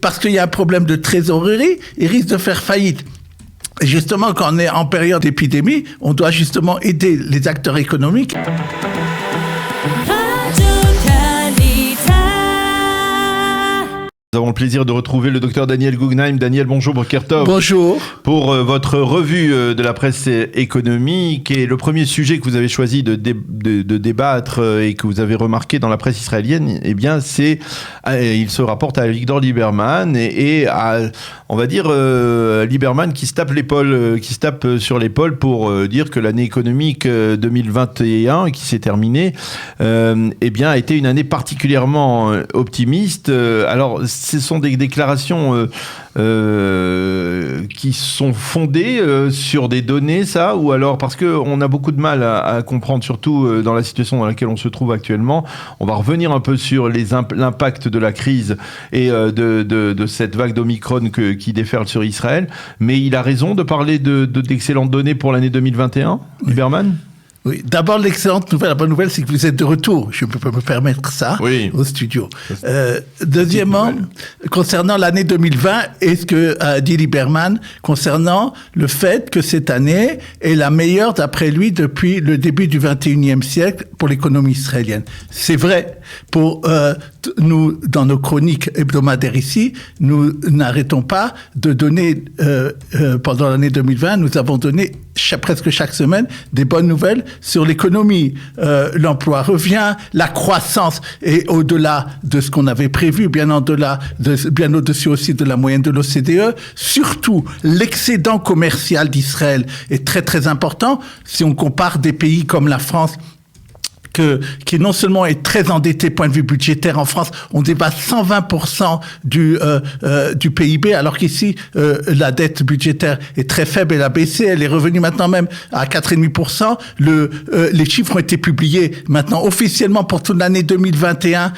parce qu'il y a un problème de trésorerie, il risque de faire faillite. Et justement, quand on est en période d'épidémie, on doit justement aider les acteurs économiques. Nous avons le plaisir de retrouver le docteur Daniel Guggenheim. Daniel, bonjour, Boker Tov. Bonjour. Pour votre revue de la presse économique, et le premier sujet que vous avez choisi de débattre et que vous avez remarqué dans la presse israélienne, eh bien, il se rapporte à Avigdor Lieberman et à, on va dire, Lieberman qui se tape sur l'épaule pour dire que l'année économique 2021 qui s'est terminée, eh bien, a été une année particulièrement optimiste. Alors, ce sont des déclarations qui sont fondées sur des données, ça, ou alors parce qu'on a beaucoup de mal à comprendre, surtout dans la situation dans laquelle on se trouve actuellement. On va revenir un peu sur l'impact de la crise et de cette vague d'Omicron qui déferle sur Israël. Mais il a raison de parler d'excellentes données pour l'année 2021, Lieberman ? Oui, d'abord, l'excellente nouvelle, la bonne nouvelle, c'est que vous êtes de retour. Je peux me permettre ça au studio. Deuxièmement, concernant l'année 2020, et ce que dit Lieberman, concernant le fait que cette année est la meilleure, d'après lui, depuis le début du 21e siècle pour l'économie israélienne. C'est vrai. Pour nous, dans nos chroniques hebdomadaires ici, nous n'arrêtons pas de donner, pendant l'année 2020, nous avons donné presque chaque semaine des bonnes nouvelles sur l'économie. L'emploi revient, la croissance est au-delà de ce qu'on avait prévu, bien au-dessus aussi de la moyenne de l'OCDE. Surtout, l'excédent commercial d'Israël est très très important. Si on compare des pays comme la France, qui non seulement est très endetté point de vue budgétaire en France, on dépasse 120% du PIB, alors qu'ici la dette budgétaire est très faible, elle a baissé, elle est revenue maintenant même à 4,5%. Les chiffres ont été publiés maintenant officiellement pour toute l'année 2021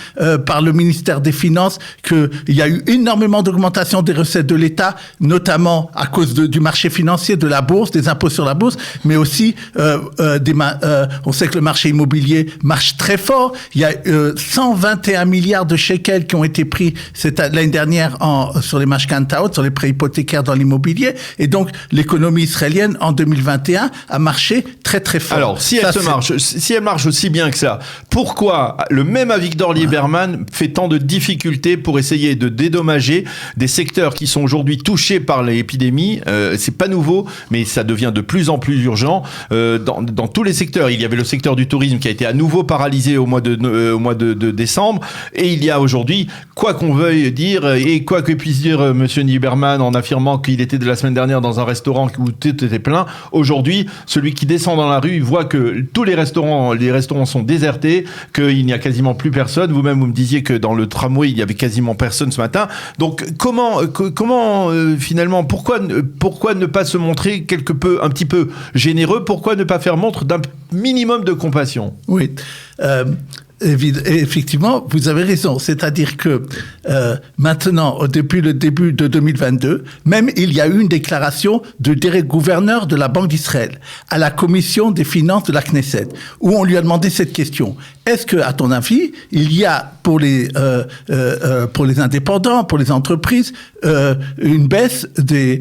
par le ministère des Finances, qu'il y a eu énormément d'augmentation des recettes de l'État, notamment à cause du marché financier, de la bourse, des impôts sur la bourse, mais aussi on sait que le marché immobilier marche très fort. Il y a 121 milliards de shekels qui ont été pris l'année dernière sur les mashkantaot, sur les prêts hypothécaires dans l'immobilier. Et donc, l'économie israélienne en 2021 a marché très très fort. Alors, si elle marche aussi bien que ça, pourquoi le même Avigdor Lieberman fait tant de difficultés pour essayer de dédommager des secteurs qui sont aujourd'hui touchés par l'épidémie? C'est pas nouveau, mais ça devient de plus en plus urgent. Dans tous les secteurs, il y avait le secteur du tourisme qui a été à nouveau paralysé au mois de décembre, et il y a aujourd'hui, quoi qu'on veuille dire et quoi que puisse dire monsieur Lieberman en affirmant qu'il était de la semaine dernière dans un restaurant où tout était plein, aujourd'hui celui qui descend dans la rue voit que tous les restaurants sont désertés, qu'il n'y a quasiment plus personne. Vous-même vous me disiez que dans le tramway il y avait quasiment personne ce matin. Donc comment finalement, pourquoi ne pas se montrer un petit peu généreux? Pourquoi ne pas faire montre d'un minimum de compassion? Oui, effectivement, vous avez raison. C'est-à-dire que maintenant, depuis le début de 2022, même il y a eu une déclaration du gouverneur de la Banque d'Israël à la commission des finances de la Knesset, où on lui a demandé cette question. Est-ce que, à ton avis, il y a pour les indépendants, pour les entreprises, une baisse des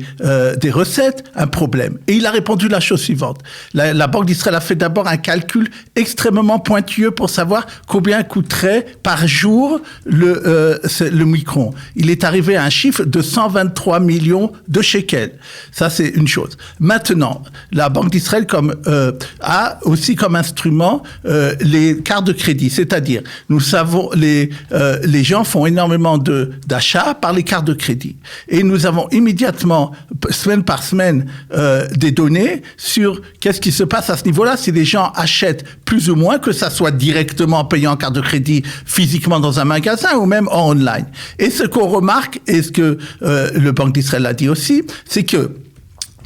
recettes, un problème? Et il a répondu la chose suivante. La Banque d'Israël a fait d'abord un calcul extrêmement pointilleux pour savoir combien coûterait par jour le micron. Il est arrivé à un chiffre de 123 millions de shekels. Ça, c'est une chose. Maintenant, la Banque d'Israël a aussi comme instrument les cartes de crédit. C'est-à-dire, nous savons, les gens font énormément d'achats par les cartes de crédit. Et nous avons immédiatement, semaine par semaine, des données sur qu'est-ce qui se passe à ce niveau-là, si les gens achètent plus ou moins, que ça soit directement en payant en carte de crédit physiquement dans un magasin ou même en online. Et ce qu'on remarque, et ce que le Banque d'Israël a dit aussi, c'est que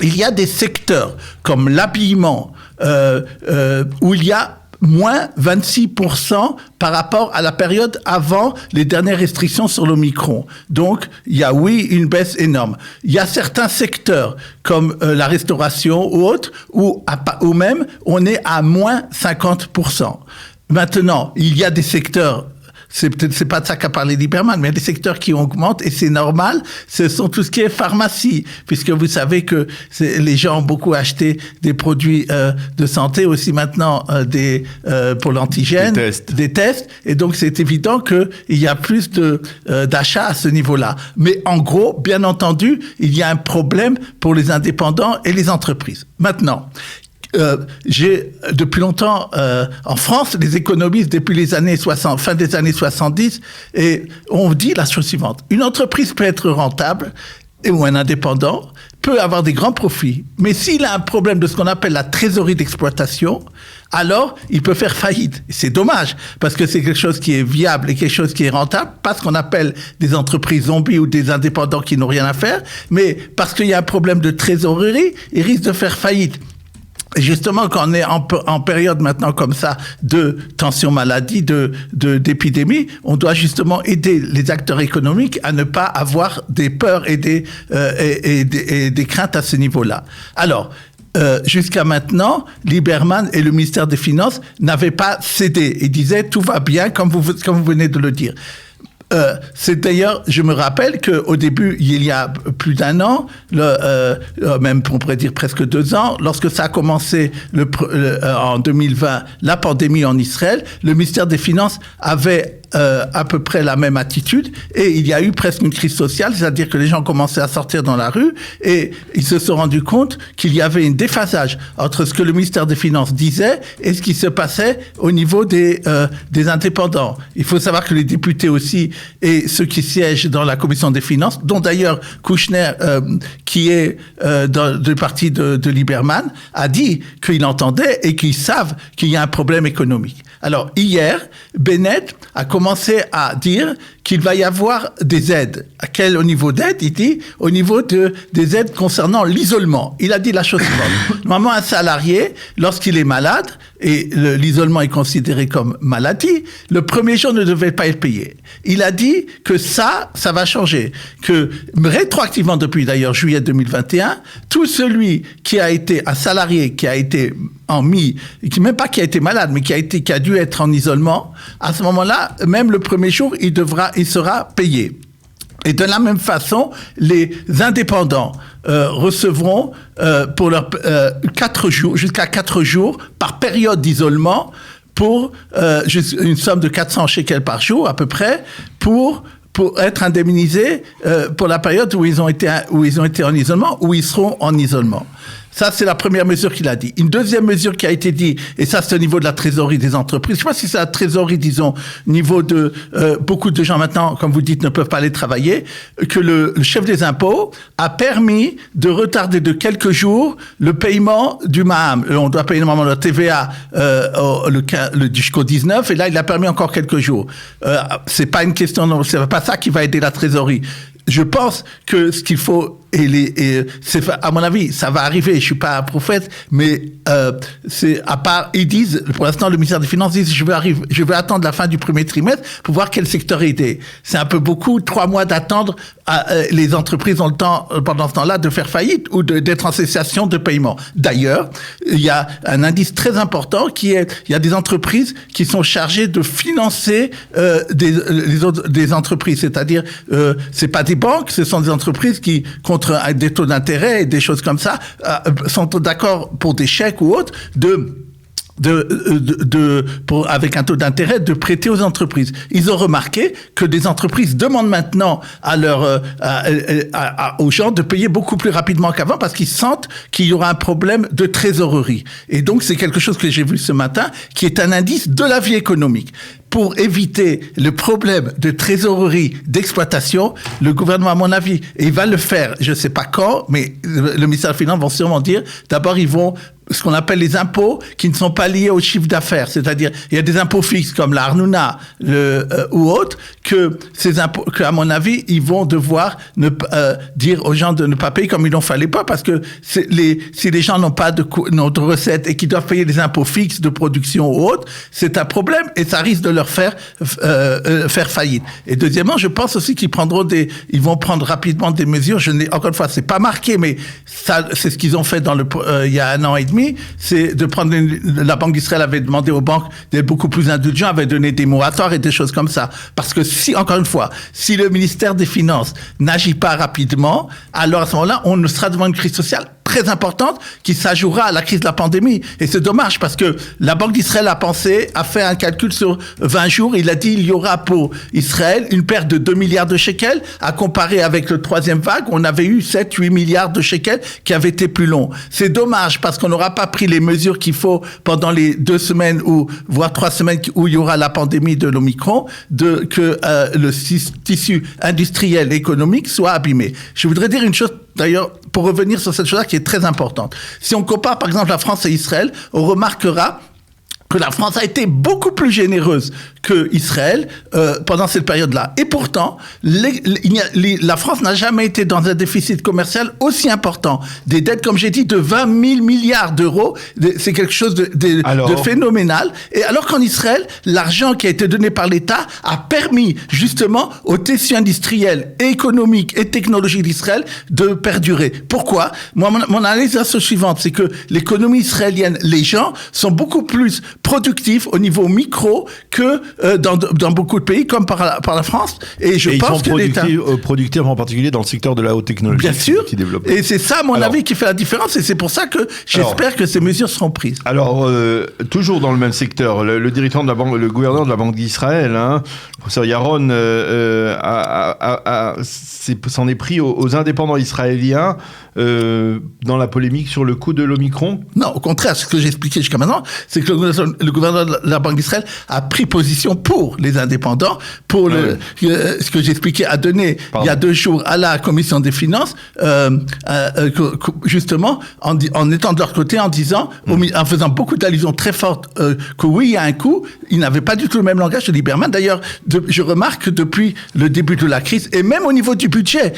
il y a des secteurs comme l'habillement où il y a moins 26% par rapport à la période avant les dernières restrictions sur l'Omicron. Donc, il y a, une baisse énorme. Il y a certains secteurs, comme la restauration ou autres, où même on est à moins 50%. Maintenant, il y a des secteurs c'est pas de ça qu'a parlé Lieberman, mais il y a des secteurs qui augmentent et c'est normal. Ce sont tout ce qui est pharmacie, puisque vous savez que les gens ont beaucoup acheté des produits de santé, aussi maintenant pour l'antigène, des tests, et donc c'est évident qu'il y a plus d'achats à ce niveau-là. Mais en gros, bien entendu, il y a un problème pour les indépendants et les entreprises. Maintenant, j'ai depuis longtemps en France, les économistes depuis les années 60, fin des années 70, et on dit la chose suivante: une entreprise peut être rentable ou un indépendant peut avoir des grands profits, mais s'il a un problème de ce qu'on appelle la trésorerie d'exploitation, alors il peut faire faillite. C'est dommage, parce que c'est quelque chose qui est viable et quelque chose qui est rentable, pas ce qu'on appelle des entreprises zombies ou des indépendants qui n'ont rien à faire, mais parce qu'il y a un problème de trésorerie, il risque de faire faillite. Et justement, quand on est en période maintenant comme ça de tension maladie, d'épidémie, on doit justement aider les acteurs économiques à ne pas avoir des peurs et des craintes à ce niveau-là. Alors, jusqu'à maintenant, Lieberman et le ministère des Finances n'avaient pas cédé. Ils disaient tout va bien, comme vous venez de le dire. C'est d'ailleurs, je me rappelle qu'au début, il y a plus d'un an, même on pourrait dire presque 2 ans, lorsque ça a commencé en 2020, la pandémie en Israël, le ministère des Finances avait à peu près la même attitude et il y a eu presque une crise sociale, c'est-à-dire que les gens commençaient à sortir dans la rue et ils se sont rendus compte qu'il y avait un déphasage entre ce que le ministère des Finances disait et ce qui se passait au niveau des indépendants. Il faut savoir que les députés aussi et ceux qui siègent dans la commission des finances, dont d'ailleurs Kouchner, qui est du parti de Lieberman, a dit qu'il entendait et qu'ils savent qu'il y a un problème économique. Alors hier, Bennett a commencé à dire qu'il va y avoir des aides. Au niveau d'aide? Il dit au niveau des aides concernant l'isolement. Il a dit la chose suivante. Normalement, un salarié, lorsqu'il est malade, et l'isolement est considéré comme maladie, le premier jour ne devait pas être payé. Il a dit que ça va changer. Que rétroactivement, depuis d'ailleurs juillet 2021, tout celui qui a été un salarié, qui a été même pas qui a été malade, mais qui a dû être en isolement, à ce moment-là, même le premier jour, il sera payé. Et de la même façon, les indépendants recevront pour leur 4 jours, jusqu'à 4 jours par période d'isolement, pour une somme de 400 shekels par jour à peu près, pour être indemnisés pour la période où ils ont été en isolement, où ils seront en isolement. Ça, c'est la première mesure qu'il a dit. Une deuxième mesure qui a été dit, et ça, c'est au niveau de la trésorerie des entreprises. Je ne sais pas si c'est la trésorerie, disons, niveau de... beaucoup de gens maintenant, comme vous dites, ne peuvent pas aller travailler, que le chef des impôts a permis de retarder de quelques jours le paiement du Maham. On doit payer normalement la TVA jusqu'au 19, et là, il a permis encore quelques jours. C'est pas une question, non, c'est pas ça qui va aider la trésorerie. Je pense que ce qu'il faut, c'est, à mon avis, ça va arriver. Je suis pas un prophète, mais c'est à part, ils disent, pour l'instant, le ministère des Finances dit, je vais attendre la fin du premier trimestre pour voir quel secteur aider. C'est un peu beaucoup, 3 mois d'attendre. Les entreprises ont le temps, pendant ce temps-là, de faire faillite ou d'être en cessation de paiement. D'ailleurs, il y a un indice très important il y a des entreprises qui sont chargées de financer des entreprises, c'est-à-dire, c'est pas des banques, ce sont des entreprises qui, contre des taux d'intérêt et des choses comme ça, sont d'accord pour des chèques ou autres avec un taux d'intérêt, de prêter aux entreprises. Ils ont remarqué que des entreprises demandent maintenant aux gens de payer beaucoup plus rapidement qu'avant parce qu'ils sentent qu'il y aura un problème de trésorerie. Et donc, c'est quelque chose que j'ai vu ce matin, qui est un indice de la vie économique. Pour éviter le problème de trésorerie, d'exploitation, le gouvernement, à mon avis, et il va le faire, je ne sais pas quand, mais le ministère des Finances vont sûrement dire, d'abord, ils vont ce qu'on appelle les impôts qui ne sont pas liés au chiffre d'affaires. C'est-à-dire, il y a des impôts fixes comme la Arnouna ou autres, que ces impôts, qu'à mon avis, ils vont devoir dire aux gens de ne pas payer comme il n'en fallait pas, parce que si les gens n'ont pas de recettes et qu'ils doivent payer des impôts fixes de production ou autres, c'est un problème et ça risque de leur faire faillite. Et deuxièmement, je pense aussi qu'ils vont prendre rapidement des mesures. Encore une fois, c'est pas marqué, mais ça, c'est ce qu'ils ont fait il y a 1 an et demi. transmis, c'est de prendre... La Banque d'Israël avait demandé aux banques d'être beaucoup plus indulgents, avait donné des moratoires et des choses comme ça. Parce que si, encore une fois, si le ministère des Finances n'agit pas rapidement, alors à ce moment-là, on sera devant une crise sociale très importante qui s'ajoutera à la crise de la pandémie. Et c'est dommage parce que la Banque d'Israël a fait un calcul sur 20 jours. Il a dit il y aura pour Israël une perte de 2 milliards de shekels à comparer avec le troisième vague. On avait eu 7-8 milliards de shekels qui avaient été plus longs. C'est dommage parce qu'on n'aura pas pris les mesures qu'il faut pendant les 2 semaines ou voire 3 semaines où il y aura la pandémie de l'Omicron, que le tissu industriel et économique soit abîmé. Je voudrais dire une chose d'ailleurs, pour revenir sur cette chose-là qui est très importante. Si on compare par exemple la France et Israël, on remarquera que la France a été beaucoup plus généreuse que Israël pendant cette période-là. Et pourtant, la France n'a jamais été dans un déficit commercial aussi important. Des dettes, comme j'ai dit, de 20 000 milliards d'euros, c'est quelque chose de phénoménal. Et alors qu'en Israël, l'argent qui a été donné par l'État a permis justement au tissu industriel, économique et technologique d'Israël de perdurer. Pourquoi ? Moi, mon analyse est la suivante, c'est que l'économie israélienne, les gens sont beaucoup plus productifs au niveau micro que dans beaucoup de pays comme par la France. Et je pense que l'État... productifs en particulier dans le secteur de la haute technologie. Bien sûr. Et c'est ça, à mon avis, qui fait la différence. Et c'est pour ça que j'espère que ces mesures seront prises. Alors, toujours dans le même secteur, le directeur de la banque, le gouverneur de la Banque d'Israël, le professeur Yaron, s'en est pris aux indépendants israéliens dans la polémique sur le coût de l'Omicron. Non, au contraire, ce que j'ai expliqué jusqu'à maintenant, c'est que le gouverneur de la Banque d'Israël a pris position pour les indépendants, pour ce que j'ai expliqué, a donné il y a 2 jours à la Commission des Finances, justement, en étant de leur côté, en disant, en faisant beaucoup d'allusions très fortes, que oui, il y a un coût. Ils n'avaient pas du tout le même langage de Lieberman. D'ailleurs, je remarque que depuis le début de la crise, et même au niveau du budget,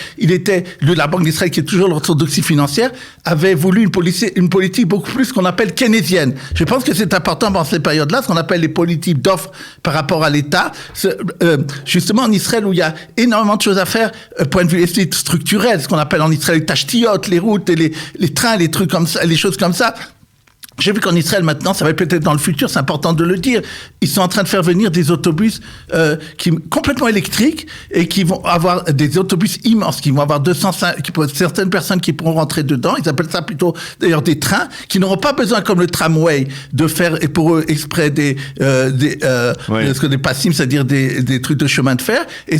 la Banque d'Israël, qui est toujours l'orthodoxie financière, avait voulu une politique beaucoup plus qu'on appelle keynésienne. Je pense que c'est important dans ces périodes-là, ce qu'on appelle les politiques d'offres par rapport à l'État. Justement, en Israël, où il y a énormément de choses à faire, point de vue structurel, ce qu'on appelle en Israël les tashtiyot, les routes, et les trains, les trucs comme ça, les choses comme ça. J'ai vu qu'en Israël, maintenant, ça va peut-être dans le futur, c'est important de le dire, ils sont en train de faire venir des autobus complètement électriques et qui vont avoir des autobus immenses, qui vont avoir certaines personnes qui pourront rentrer dedans. Ils appellent ça plutôt, d'ailleurs, des trains qui n'auront pas besoin, comme le tramway, de faire pour eux exprès ce que des passim, c'est-à-dire des trucs de chemin de fer. Et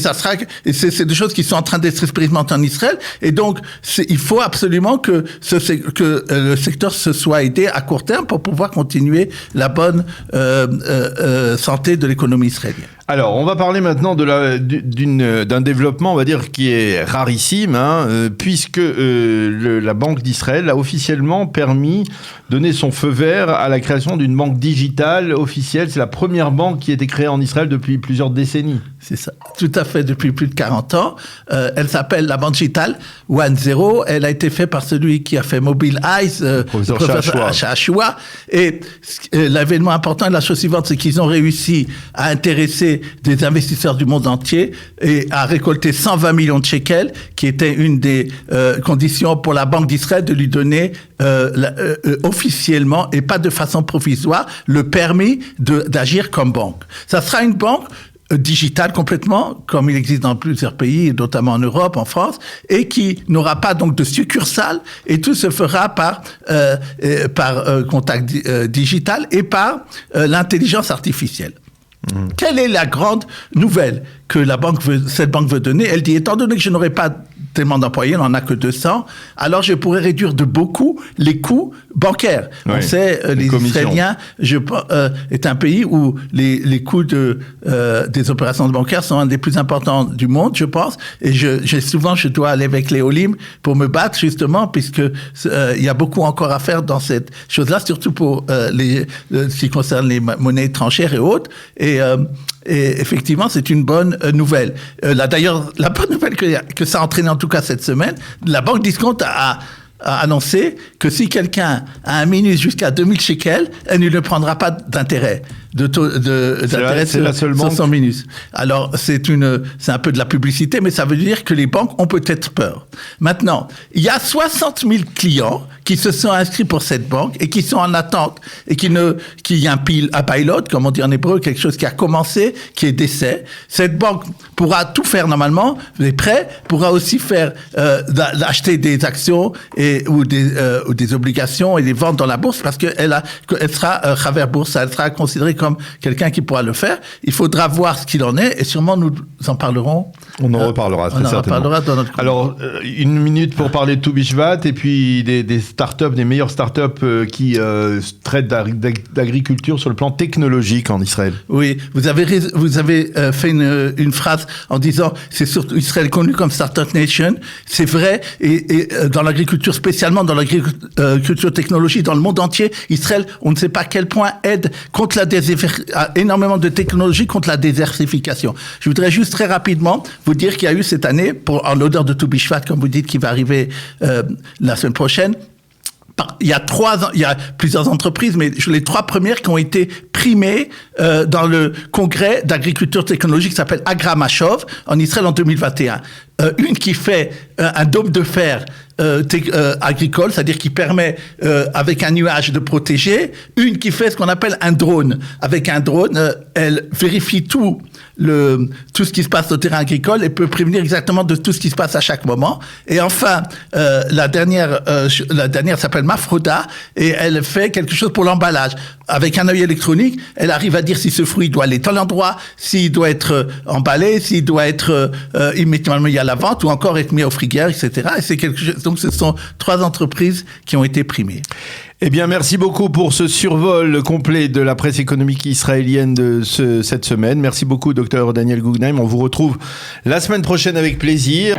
c'est des choses qui sont en train d'être expérimentées en Israël. Et donc, il faut absolument que le secteur se soit aidé à court terme pour pouvoir continuer la bonne santé de l'économie israélienne. Alors, on va parler maintenant d'un développement, on va dire, qui est rarissime, puisque la Banque d'Israël a officiellement donné son feu vert à la création d'une banque digitale officielle. C'est la première banque qui a été créée en Israël depuis plusieurs décennies. C'est ça, tout à fait, depuis plus de 40 ans. Elle s'appelle la banque digitale 1.0. Elle a été faite par celui qui a fait Mobile Eyes, professeur Shahashua. Et l'événement important est la chose suivante, c'est qu'ils ont réussi à intéresser des investisseurs du monde entier et à récolter 120 millions de shekels, qui était une des conditions pour la Banque d'Israël de lui donner officiellement et pas de façon provisoire le permis d'agir comme banque. Ça sera une banque digitale complètement, comme il existe dans plusieurs pays, notamment en Europe, en France, et qui n'aura pas donc de succursale, et tout se fera par contact digital et par l'intelligence artificielle. Quelle est la grande nouvelle que cette banque veut donner? Elle dit, étant donné que je n'aurai pas tellement d'employés, on n'en a que 200, alors je pourrais réduire de beaucoup les coûts bancaires. Oui, on sait, les Israéliens est un pays où les coûts des opérations bancaires sont un des plus importants du monde, je pense, et je dois aller avec les Olim pour me battre, justement, puisque il y a beaucoup encore à faire dans cette chose-là, surtout pour ce qui concerne les monnaies étrangères et autres, et effectivement, c'est une bonne nouvelle. D'ailleurs, la bonne nouvelle que ça a entraîné en tout cas cette semaine, la Banque Discount a annoncé que si quelqu'un a un minus jusqu'à 2000 shekels, elle ne prendra pas d'intérêt. d'intérêt sur son minus. Alors, c'est un peu de la publicité, mais ça veut dire que les banques ont peut-être peur. Maintenant, il y a 60 000 clients qui se sont inscrits pour cette banque et qui sont en attente et qu'il y a un pilot, comme on dit en hébreu, quelque chose qui a commencé, qui est d'essai. Cette banque pourra tout faire normalement, les prêts, pourra aussi faire acheter des actions ou des obligations et les vendre dans la bourse parce qu'elle sera Chaver Boursa, elle sera considérée comme quelqu'un qui pourra le faire. Il faudra voir ce qu'il en est et sûrement nous en parlerons. On en reparlera très certainement. Reparlera dans notre Alors, une minute pour parler de Toubishvat et puis des startups, des meilleures startups qui traitent d'agriculture sur le plan technologique en Israël. Oui, vous avez fait une phrase en disant c'est surtout Israël connu comme Startup Nation. C'est vrai et dans l'agriculture, spécialement dans l'agriculture technologique, dans le monde entier, Israël, on ne sait pas à quel point aide contre énormément de technologies contre la désertification. Je voudrais juste très rapidement vous dire qu'il y a eu cette année, en l'odeur de Toubishvat, comme vous dites, qui va arriver la semaine prochaine. Il y a plusieurs entreprises, mais les 3 premières qui ont été primées dans le congrès d'agriculture technologique qui s'appelle Agramashov en Israël en 2021. Une qui fait un dôme de fer agricole, c'est-à-dire qui permet avec un nuage de protéger. Une qui fait ce qu'on appelle un drone. Avec un drone, elle vérifie tout ce qui se passe au terrain agricole et peut prévenir exactement de tout ce qui se passe à chaque moment. Et enfin, la dernière s'appelle Mafroda et elle fait quelque chose pour l'emballage. Avec un œil électronique, elle arrive à dire si ce fruit doit aller à tel endroit, s'il doit être emballé, s'il doit être immédiatement mis à la vente ou encore être mis au frigidaire, etc. Et c'est quelque chose. Donc, ce sont 3 entreprises qui ont été primées. Eh bien, merci beaucoup pour ce survol complet de la presse économique israélienne de cette semaine. Merci beaucoup, Dr Daniel Guggenheim. On vous retrouve la semaine prochaine avec plaisir.